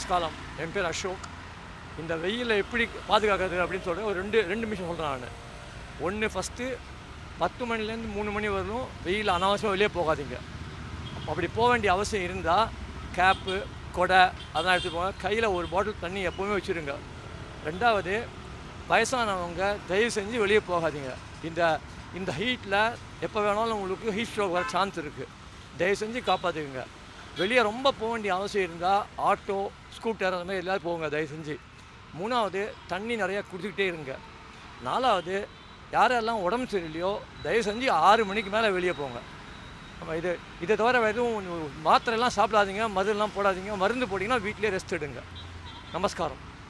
நமஸ்காரம். என் பேர் அசோக். இந்த வெயிலில் எப்படி பாதுகாக்கிறது அப்படின்னு சொல்கிறேன். ஒரு ரெண்டு நிமிஷம் சொல்கிறேன் நான். ஒன்று, ஃபஸ்ட்டு 10 மணிலேருந்து 3 மணி வரலும் வெயில் அனாவசியம் வெளியே போகாதீங்க. அப்படி போக வேண்டிய அவசியம் இருந்தால் கேப்பு, கொடை அதெல்லாம் எடுத்துகிட்டு போங்க. கையில் ஒரு பாட்டில் தண்ணி எப்போவுமே வச்சுருங்க. ரெண்டாவது, வயசானவங்க தயவு செஞ்சு வெளியே போகாதீங்க. இந்த ஹீட்டில் எப்போ வேணாலும் உங்களுக்கு ஹீட் ஸ்ட்ரோக் வர சான்ஸ் இருக்குது. தயவு செஞ்சு காப்பாற்றுக்குங்க. வெளியே ரொம்ப போக வேண்டிய அவசியம் இருந்தால் ஆட்டோ, ஸ்கூட்டர் அந்த மாதிரி எல்லோரும் போங்க தயவு செஞ்சு. மூணாவது, தண்ணி நிறையா குடிச்சிக்கிட்டே இருங்க. நாலாவது, யாரெல்லாம் உடம்பு சரியில்லையோ தயவு செஞ்சு 6 மணிக்கு மேலே வெளியே போங்க. நம்ம இதை தவிர எதுவும் மாத்திரைலாம் சாப்பிடாதீங்க, மருந்தெல்லாம் போடாதீங்க. மருந்து போட்டிங்கன்னா வீட்டிலே ரெஸ்ட் எடுங்க. நமஸ்காரம்.